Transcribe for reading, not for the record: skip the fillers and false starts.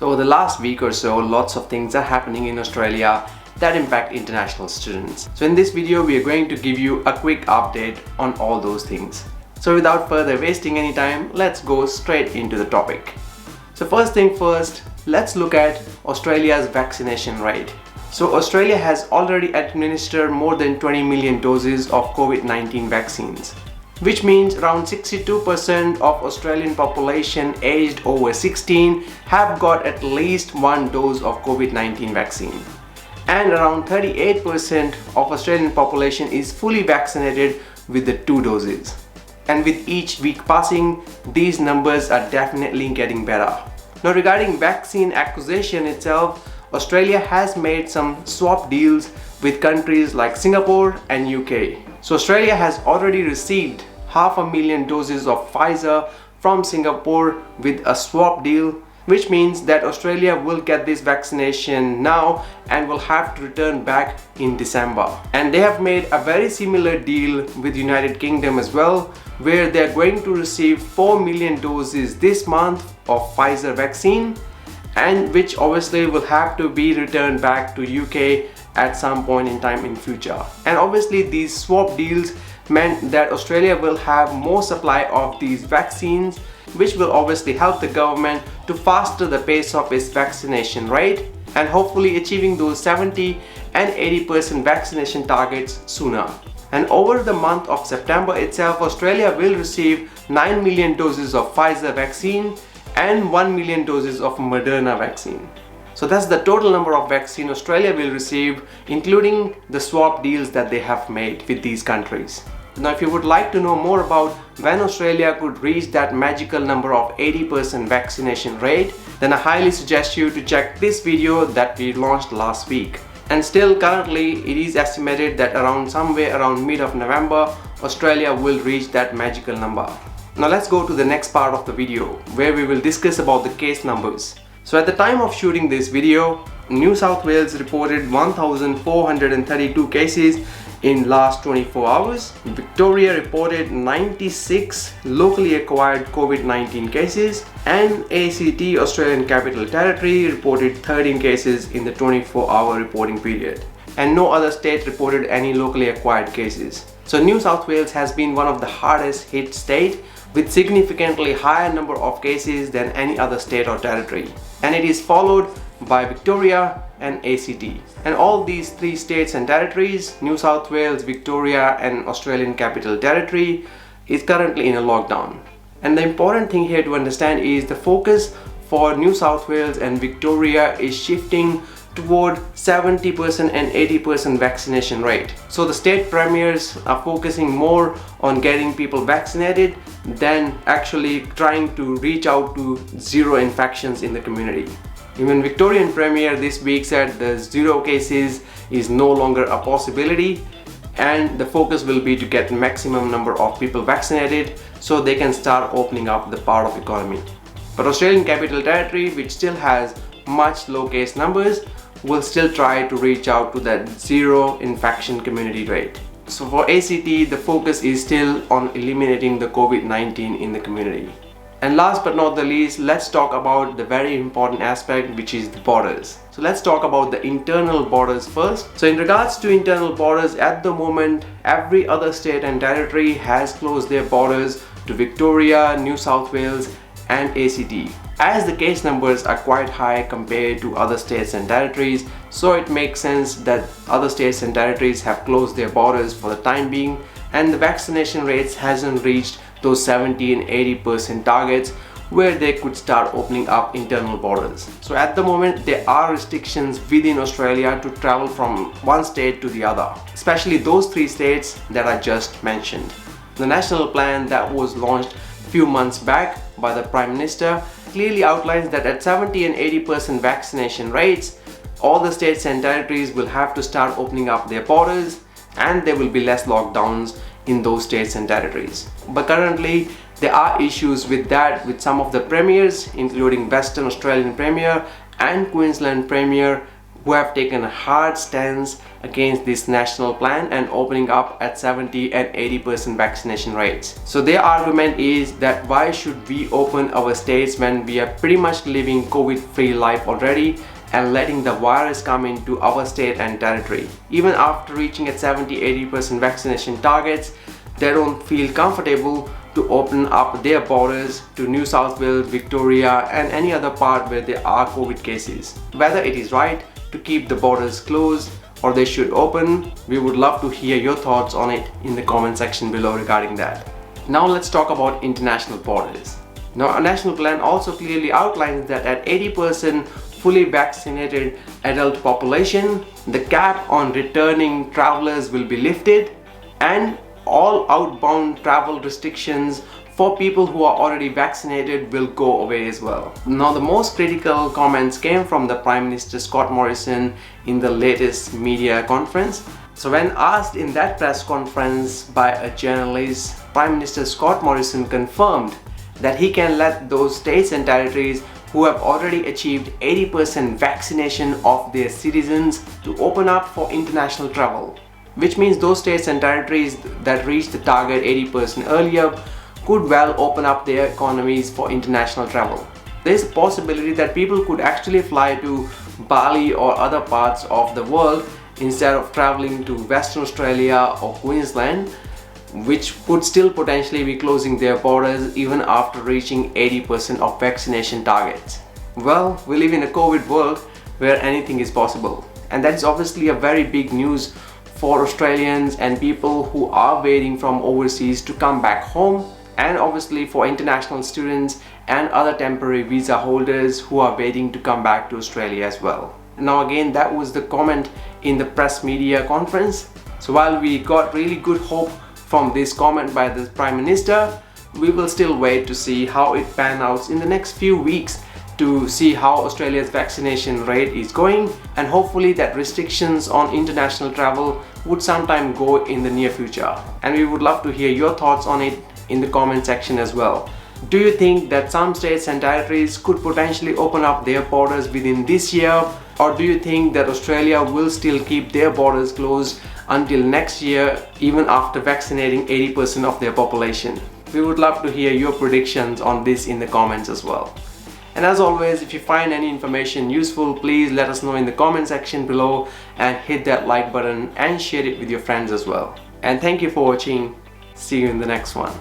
So over the last week or so, lots of things are happening in Australia that impact international students. So in this video, we are going to give you a quick update on all those things. So without further wasting any time, let's go straight into the topic. So first thing first, let's look at Australia's vaccination rate. So Australia has already administered more than 20 million doses of COVID-19 vaccines, which means around 62% of Australian population aged over 16 have got at least one dose of COVID-19 vaccine. And around 38% of Australian population is fully vaccinated with the 2 doses. And with each week passing, these numbers are definitely getting better. Now regarding vaccine acquisition itself, Australia has made some swap deals with countries like Singapore and UK. So Australia has already received 500,000 doses of Pfizer from Singapore with a swap deal, which means that Australia will get this vaccination now and will have to return back in December. And they have made a very similar deal with United Kingdom as well, where they are going to receive 4 million doses this month of Pfizer vaccine, and which obviously will have to be returned back to UK at some point in time in future. And obviously these swap deals meant that Australia will have more supply of these vaccines, which will obviously help the government to faster the pace of its vaccination rate and hopefully achieving those 70 and 80% vaccination targets sooner. And over the month of September itself, Australia will receive 9 million doses of Pfizer vaccine and 1 million doses of Moderna vaccine. So that's the total number of vaccine Australia will receive, including the swap deals that they have made with these countries. Now if you would like to know more about when Australia could reach that magical number of 80% vaccination rate, then I highly suggest you to check this video that we launched last week. And still currently it is estimated that somewhere around mid of November, Australia will reach that magical number. Now let's go to the next part of the video where we will discuss about the case numbers. So at the time of shooting this video, New South Wales reported 1,432 cases in last 24 hours. Victoria reported 96 locally acquired COVID-19 cases, and ACT, Australian Capital Territory, reported 13 cases in the 24-hour reporting period. And no other state reported any locally acquired cases. So New South Wales has been one of the hardest hit states with significantly higher number of cases than any other state or territory. And it is followed by Victoria and ACT. And all these 3 states and territories, New South Wales, Victoria and Australian Capital Territory, is currently in a lockdown. And the important thing here to understand is the focus for New South Wales and Victoria is shifting toward 70% and 80% vaccination rate. So the state premiers are focusing more on getting people vaccinated than actually trying to reach out to zero infections in the community. Even Victorian Premier this week said the 0 cases is no longer a possibility and the focus will be to get maximum number of people vaccinated so they can start opening up the part of economy. But Australian Capital Territory, which still has much low case numbers, will still try to reach out to that 0 infection community rate. So for ACT, the focus is still on eliminating the COVID-19 in the community. And last but not the least, let's talk about the very important aspect, which is the borders. So let's talk about the internal borders first. So in regards to internal borders, at the moment, every other state and territory has closed their borders to Victoria, New South Wales and ACT, as the case numbers are quite high compared to other states and territories. So it makes sense that other states and territories have closed their borders for the time being, and the vaccination rates hasn't reached those 70 and 80% targets where they could start opening up internal borders. So at the moment there are restrictions within Australia to travel from one state to the other, especially those 3 states that I just mentioned. The national plan that was launched a few months back by the Prime Minister clearly outlines that at 70 and 80% vaccination rates, all the states and territories will have to start opening up their borders and there will be less lockdowns in those states and territories. But currently there are issues with that with some of the premiers, including Western Australian Premier and Queensland Premier, who have taken a hard stance against this national plan and opening up at 70 and 80% vaccination rates. So their argument is that why should we open our states when we are pretty much living COVID-free life already and letting the virus come into our state and territory. Even after reaching at 70-80% vaccination targets, they don't feel comfortable to open up their borders to New South Wales, Victoria and any other part where there are COVID cases. Whether it is right to keep the borders closed or they should open, we would love to hear your thoughts on it in the comment section below regarding that. Now let's talk about international borders. Now a national plan also clearly outlines that at 80% fully vaccinated adult population, the cap on returning travelers will be lifted and all outbound travel restrictions for people who are already vaccinated will go away as well. Now the most critical comments came from the Prime Minister Scott Morrison in the latest media conference. So when asked in that press conference by a journalist, Prime Minister Scott Morrison confirmed that he can let those states and territories who have already achieved 80% vaccination of their citizens to open up for international travel, which means those states and territories that reached the target 80% earlier could well open up their economies for international travel. There is a possibility that people could actually fly to Bali or other parts of the world instead of traveling to Western Australia or Queensland, which could still potentially be closing their borders even after reaching 80% of vaccination targets. Well, we live in a COVID world where anything is possible, and that is obviously a very big news for Australians and people who are waiting from overseas to come back home, and obviously for international students and other temporary visa holders who are waiting to come back to Australia as well. Now again, that was the comment in the press media conference. So while we got really good hope from this comment by the Prime Minister, we will still wait to see how it pans out in the next few weeks to see how Australia's vaccination rate is going, and hopefully that restrictions on international travel would sometime go in the near future. And we would love to hear your thoughts on it in the comment section as well. Do you think that some states and territories could potentially open up their borders within this year, or do you think that Australia will still keep their borders closed until next year even after vaccinating 80% of their population? We would love to hear your predictions on this in the comments as well. And as always, if you find any information useful, please let us know in the comment section below and hit that like button and share it with your friends as well. And thank you for watching. See you in the next one.